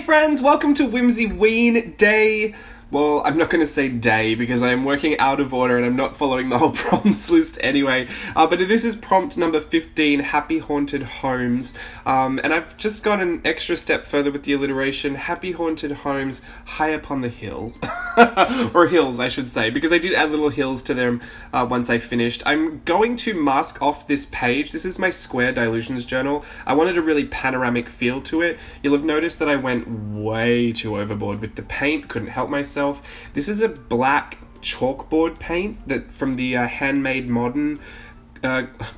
friends, welcome to WHIMSYWEEN day. Well, I'm not going to say day because I am working out of order and I'm not following the whole prompts list anyway. But this is prompt number 15, Happy Haunted Homes. And I've just gone an extra step further with the alliteration, Happy Haunted Homes high up on the hill. Or hills, I should say, because I did add little hills to them once I finished. I'm going to mask off this page. This is my Square Dilutions journal. I wanted a really panoramic feel to it. You'll have noticed that I went way too overboard with the paint, couldn't help myself. This is a black chalkboard paint that from the Handmade Modern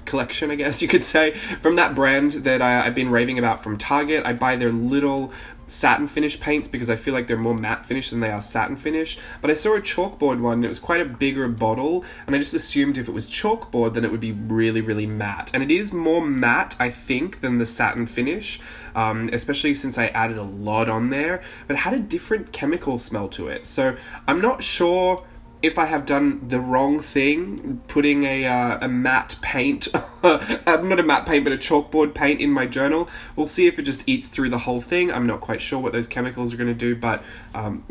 collection, I guess you could say, from that brand that I've been raving about from Target. I buy their little satin finish paints because I feel like they're more matte finish than they are satin finish. But I saw a chalkboard one and it was quite a bigger bottle, and I just assumed if it was chalkboard then it would be really, really matte. And it is more matte, I think, than the satin finish, especially since I added a lot on there, but it had a different chemical smell to it. So I'm not sure if I have done the wrong thing, putting a matte paint, not a matte paint, but a chalkboard paint in my journal. We'll see if it just eats through the whole thing. I'm not quite sure what those chemicals are going to do, but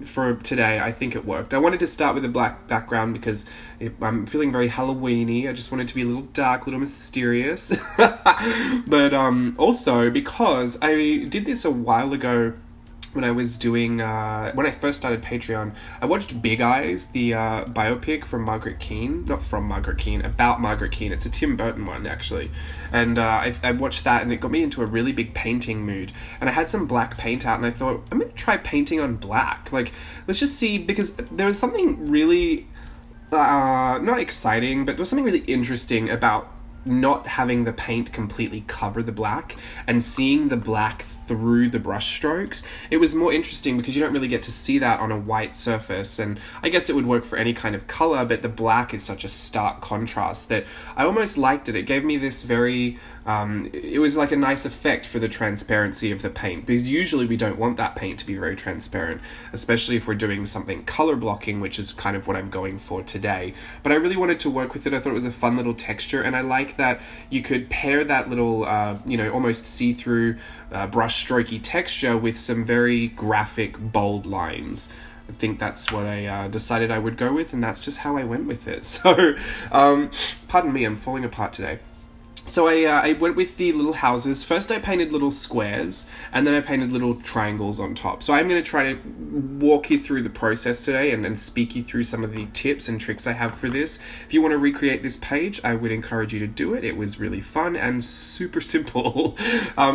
for today, I think it worked. I wanted to start with a black background because I'm feeling very Halloween-y. I just wanted to be a little dark, a little mysterious. But also because I did this a while ago, when I was doing, when I first started Patreon, I watched Big Eyes, the biopic from Margaret Keane. Not from Margaret Keane, about Margaret Keane. It's a Tim Burton one, actually. And I watched that and it got me into a really big painting mood. And I had some black paint out and I thought, I'm going to try painting on black. Like, let's just see, because there was something really, not exciting, but there was something really interesting about not having the paint completely cover the black and seeing the black through the brush strokes. It was more interesting because you don't really get to see that on a white surface, and I guess it would work for any kind of color, but the black is such a stark contrast that I almost liked it. It gave me this very it was like a nice effect for the transparency of the paint, because usually we don't want that paint to be very transparent, especially if we're doing something color blocking, which is kind of what I'm going for today. But I really wanted to work with it. I thought it was a fun little texture, and I like that you could pair that little almost see-through brush strokey texture with some very graphic bold lines. I think that's what I decided I would go with, and that's just how I went with it. So pardon me, I'm falling apart today. So I went with the little houses. First I painted little squares, and then I painted little triangles on top. So I'm going to try to walk you through the process today and speak you through some of the tips and tricks I have for this. If you want to recreate this page, I would encourage you to do it. It was really fun and super simple.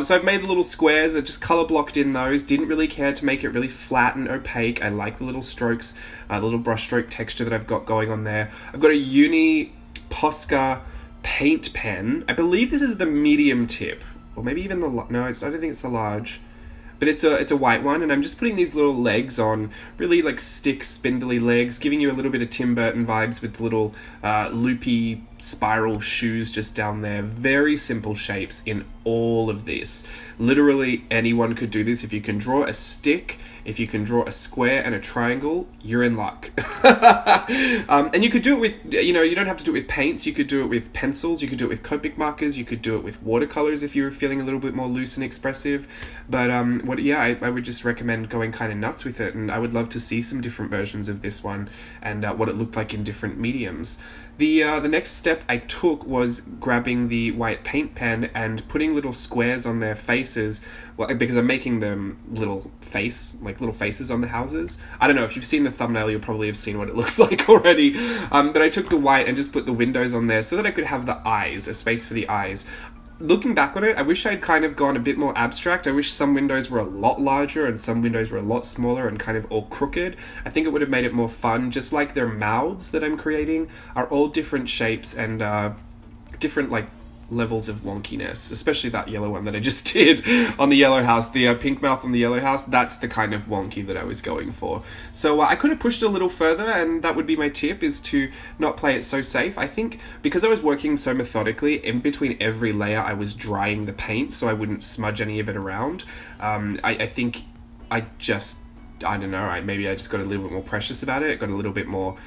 So I've made the little squares. I just color blocked in those. Didn't really care to make it really flat and opaque. I like the little strokes, the little brush stroke texture that I've got going on there. I've got a Uni Posca paint pen. I believe this is the medium tip, or maybe even the I don't think it's the large, but it's a white one, and I'm just putting these little legs on, really like stick spindly legs, giving you a little bit of Tim Burton vibes with little loopy spiral shoes just down there. Very simple shapes in all of this. Literally anyone could do this. If you can draw a stick, if you can draw a square and a triangle, you're in luck. And you could do it with, you don't have to do it with paints. You could do it with pencils. You could do it with Copic markers. You could do it with watercolors if you were feeling a little bit more loose and expressive. But I would just recommend going kind of nuts with it. And I would love to see some different versions of this one and what it looked like in different mediums. The next step I took was grabbing the white paint pen and putting little squares on their faces, because I'm making them little faces on the houses. I don't know, if you've seen the thumbnail, you'll probably have seen what it looks like already. But I took the white and just put the windows on there so that I could have the eyes, a space for the eyes. Looking back on it, I wish I'd kind of gone a bit more abstract. I wish some windows were a lot larger and some windows were a lot smaller and kind of all crooked. I think it would have made it more fun, just like their mouths that I'm creating are all different shapes and different levels of wonkiness, especially that yellow one that I just did on the yellow house, the pink mouth on the yellow house. That's the kind of wonky that I was going for. So I could have pushed it a little further, and that would be my tip, is to not play it so safe. I think because I was working so methodically, in between every layer I was drying the paint so I wouldn't smudge any of it around. I think I don't know, maybe I just got a little bit more precious about it. Got a little bit more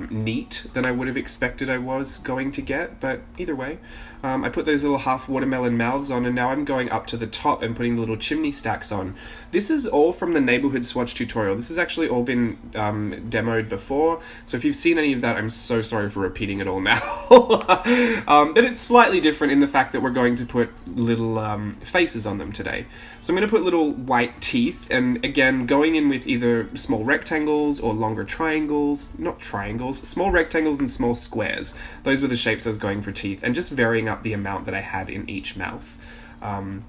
neat than I would have expected I was going to get, but either way. I put those little half watermelon mouths on, and now I'm going up to the top and putting the little chimney stacks on. This is all from the neighborhood swatch tutorial. This has actually all been demoed before, so if you've seen any of that, I'm so sorry for repeating it all now. But it's slightly different in the fact that we're going to put little faces on them today. So I'm going to put little white teeth, and again, going in with either small rectangles or longer triangles, not triangles, small rectangles and small squares. Those were the shapes I was going for teeth, and just varying up the amount that I had in each mouth.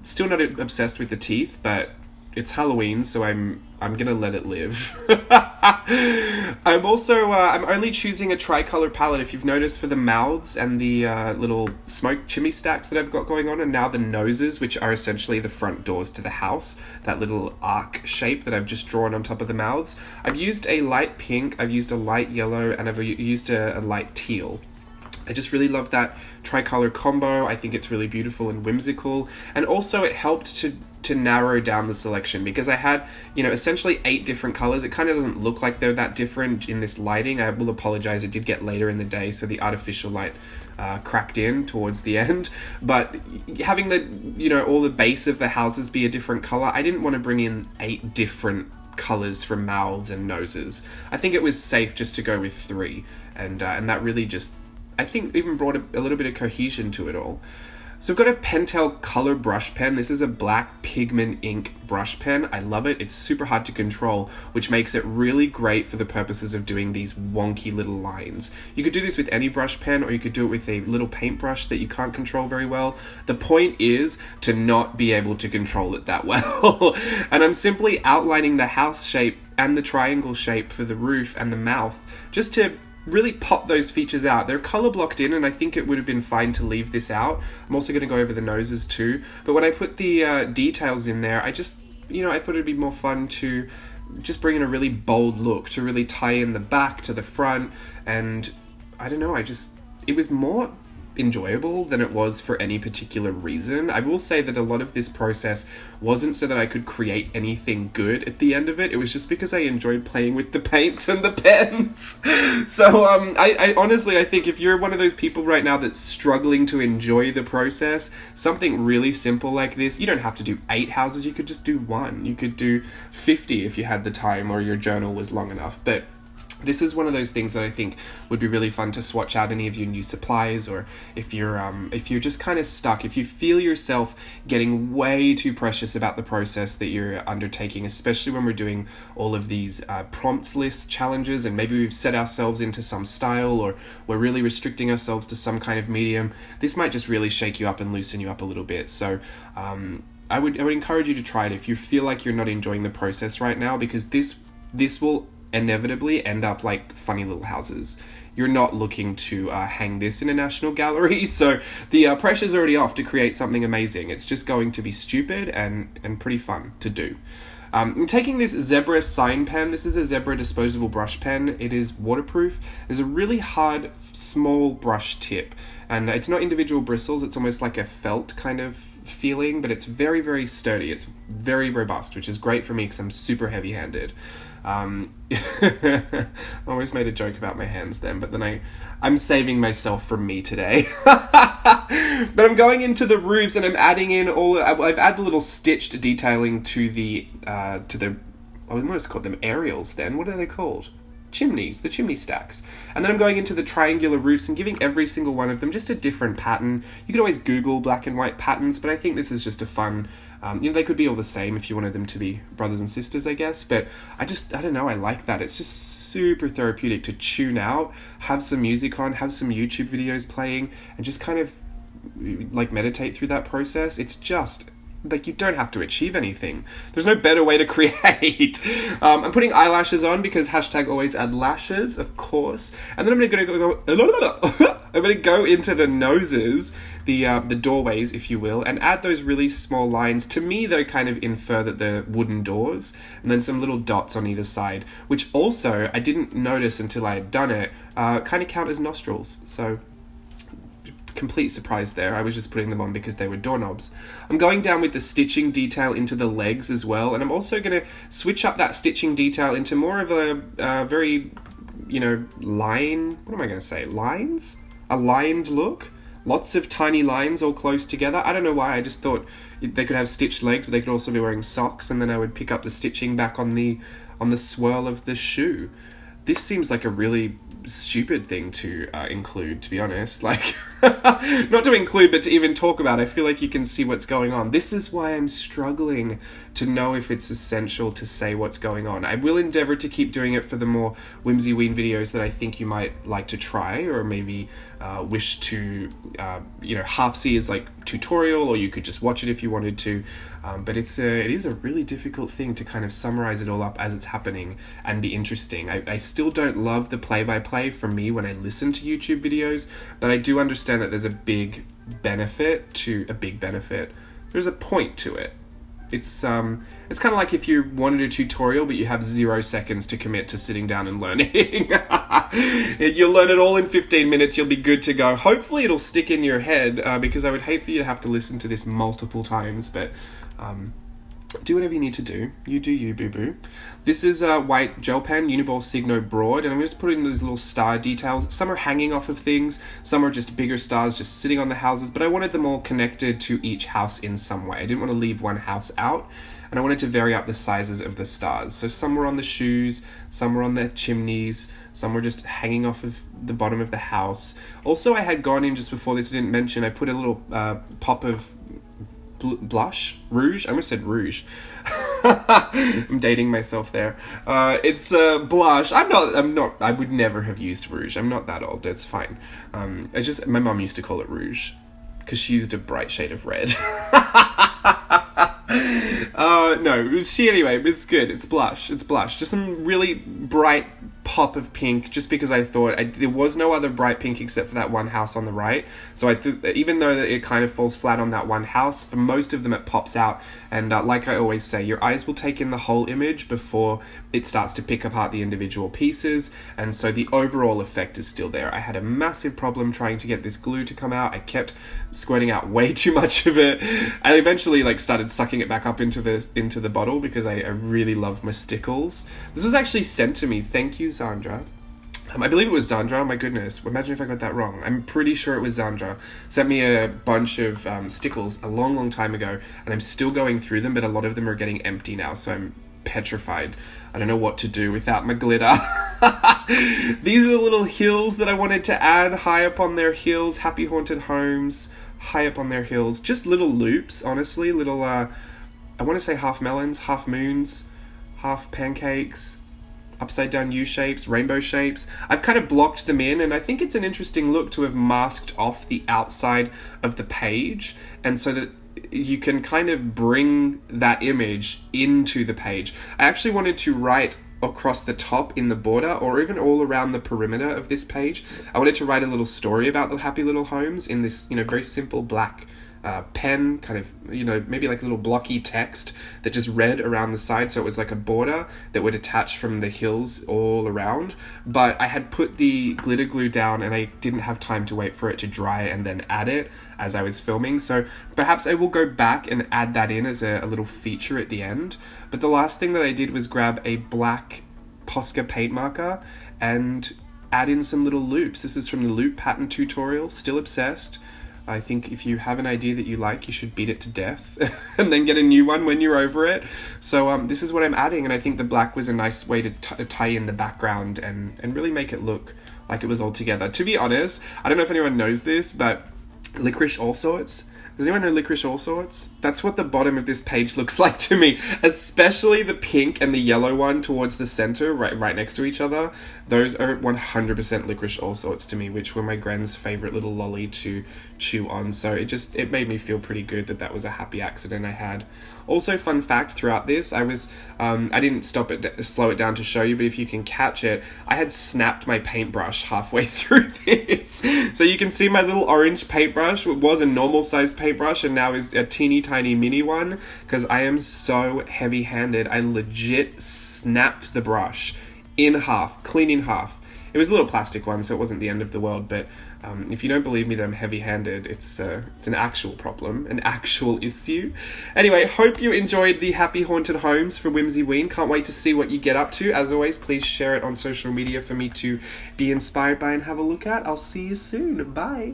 Still not obsessed with the teeth, but it's Halloween, so I'm gonna let it live. I'm also I'm only choosing a tricolor palette, if you've noticed, for the mouths and the little smoke chimney stacks that I've got going on, and now the noses, which are essentially the front doors to the house, that little arc shape that I've just drawn on top of the mouths. I've used a light pink, I've used a light yellow, and I've used a light teal. I just really love that tricolor combo. I think it's really beautiful and whimsical, and also it helped to narrow down the selection, because I had, essentially 8 different colors. It kind of doesn't look like they're that different in this lighting. I will apologize, it did get later in the day, so the artificial light cracked in towards the end. But having all the base of the houses be a different color, I didn't want to bring in 8 different colors for mouths and noses. I think it was safe just to go with 3, and that really just, I think, even brought a little bit of cohesion to it all. So I've got a Pentel color brush pen. This is a black pigment ink brush pen. I love it. It's super hard to control, which makes it really great for the purposes of doing these wonky little lines. You could do this with any brush pen, or you could do it with a little paintbrush that you can't control very well. The point is to not be able to control it that well. And I'm simply outlining the house shape and the triangle shape for the roof and the mouth, just to really pop those features out. They're color blocked in, and I think it would have been fine to leave this out. I'm also going to go over the noses too, but when I put the details in there, I just, I thought it'd be more fun to just bring in a really bold look, to really tie in the back to the front, and I don't know, it was more enjoyable than it was for any particular reason. I will say that a lot of this process wasn't so that I could create anything good at the end of it. It was just because I enjoyed playing with the paints and the pens. So I honestly, I think if you're one of those people right now that's struggling to enjoy the process, something really simple like this, you don't have to do 8 houses, you could just do 1. You could do 50 if you had the time or your journal was long enough. But this is one of those things that I think would be really fun to swatch out any of your new supplies, or if you're just kind of stuck, if you feel yourself getting way too precious about the process that you're undertaking, especially when we're doing all of these prompts list challenges, and maybe we've set ourselves into some style, or we're really restricting ourselves to some kind of medium. This might just really shake you up and loosen you up a little bit. So I would encourage you to try it if you feel like you're not enjoying the process right now, because this will inevitably end up like funny little houses. You're not looking to hang this in a national gallery, so the pressure's already off to create something amazing. It's just going to be stupid and pretty fun to do. I'm taking this Zebra sign pen. This is a Zebra disposable brush pen. It is waterproof. There's a really hard, small brush tip, and it's not individual bristles. It's almost like a felt kind of feeling, but it's very, very sturdy. It's very robust, which is great for me because I'm super heavy-handed. I almost made a joke about my hands then, but then I'm saving myself from me today. But I'm going into the roofs, and I'm adding in I've added a little stitched detailing to the I almost called them aerials then. What are they called? Chimneys, the chimney stacks. And then I'm going into the triangular roofs and giving every single one of them just a different pattern. You could always Google black and white patterns, but I think this is just a fun, they could be all the same if you wanted them to be brothers and sisters, I guess, but I don't know, I like that. It's just super therapeutic to tune out, have some music on, have some YouTube videos playing, and just kind of like meditate through that process. It's just like, you don't have to achieve anything. There's no better way to create. I'm putting eyelashes on because hashtag always add lashes, of course. And then I'm going to go into the noses, the doorways, if you will, and add those really small lines. To me, they kind of infer that they're wooden doors, and then some little dots on either side, which also I didn't notice until I had done it, kind of count as nostrils. So complete surprise there. I was just putting them on because they were doorknobs. I'm going down with the stitching detail into the legs as well, and I'm also going to switch up that stitching detail into more of a very, what am I going to say? Lines? A lined look. Lots of tiny lines all close together. I don't know why. I just thought they could have stitched legs, but they could also be wearing socks, and then I would pick up the stitching back on the swirl of the shoe. This seems like a really stupid thing to include, to be honest. Like, not to include, but to even talk about. I feel like you can see what's going on. This is why I'm struggling to know if it's essential to say what's going on. I will endeavor to keep doing it for the more Whimsyween videos that I think you might like to try, or maybe wish to, half see as like tutorial, or you could just watch it if you wanted to. But it is a really difficult thing to kind of summarize it all up as it's happening and be interesting. I still don't love the play-by-play for me when I listen to YouTube videos, but I do understand that there's a big benefit. There's a point to it. It's kind of like if you wanted a tutorial but you have 0 seconds to commit to sitting down and learning. You'll learn it all in 15 minutes, you'll be good to go. Hopefully it'll stick in your head, because I would hate for you to have to listen to this multiple times, but do whatever you need to do. You do you, boo-boo. This is a white gel pen, Uniball Signo Broad, and I'm just putting these little star details. Some are hanging off of things, some are just bigger stars just sitting on the houses, but I wanted them all connected to each house in some way. I didn't want to leave one house out, and I wanted to vary up the sizes of the stars. So some were on the shoes, some were on the chimneys, some were just hanging off of the bottom of the house. Also, I had gone in just before this, I didn't mention, I put a little pop of rouge. I almost said rouge. I'm dating myself there. It's blush. I would never have used rouge. I'm not that old. It's fine. My mom used to call it rouge because she used a bright shade of red. Anyway, it's good. It's blush. Just some really bright pop of pink, just because I thought there was no other bright pink except for that one house on the right. So even though that it kind of falls flat on that one house, for most of them it pops out. And like I always say, your eyes will take in the whole image before it starts to pick apart the individual pieces. And so the overall effect is still there. I had a massive problem trying to get this glue to come out. I kept squirting out way too much of it. I eventually started sucking it back up into the bottle because I really love my stickles. This was actually sent to me. Thank you, Zandra. I believe it was Zandra. Oh my goodness. Imagine if I got that wrong. I'm pretty sure it was Zandra. Sent me a bunch of stickles a long, long time ago, and I'm still going through them, but a lot of them are getting empty now, so I'm petrified. I don't know what to do without my glitter. These are the little hills that I wanted to add high up on their hills. Happy Haunted Homes, high up on their hills. Just little loops, honestly. Little, I want to say half melons, half moons, half pancakes, upside down U shapes, rainbow shapes. I've kind of blocked them in, and I think it's an interesting look to have masked off the outside of the page, and so that you can kind of bring that image into the page. I actually wanted to write across the top in the border, or even all around the perimeter of this page. I wanted to write a little story about the happy little homes in this, very simple black pen, kind of, maybe like a little blocky text that just read around the side, so it was like a border that would attach from the hills all around. But I had put the glitter glue down and I didn't have time to wait for it to dry and then add it as I was filming, so perhaps I will go back and add that in as a little feature at the end. But the last thing that I did was grab a black Posca paint marker and add in some little loops. This is from the loop pattern tutorial. Still obsessed. I think if you have an idea that you like, you should beat it to death and then get a new one when you're over it. So this is what I'm adding, and I think the black was a nice way to tie in the background and really make it look like it was all together. To be honest, I don't know if anyone knows this, but Licorice All Sorts. Does anyone know Licorice All Sorts? That's what the bottom of this page looks like to me, especially the pink and the yellow one towards the center, right next to each other. Those are 100% Licorice All Sorts to me, which were my grand's favorite little lolly to chew on. So it made me feel pretty good that was a happy accident I had. Also, fun fact, throughout this, I didn't slow it down to show you, but if you can catch it, I had snapped my paintbrush halfway through this. So you can see my little orange paintbrush. It was a normal sized paintbrush and now is a teeny tiny mini one, because I am so heavy-handed. I legit snapped the brush in half, clean in half. It was a little plastic one, so it wasn't the end of the world, but If you don't believe me that I'm heavy-handed, it's an actual problem, an actual issue. Anyway, hope you enjoyed the Happy Haunted Homes for Whimsyween. Can't wait to see what you get up to. As always, please share it on social media for me to be inspired by and have a look at. I'll see you soon. Bye.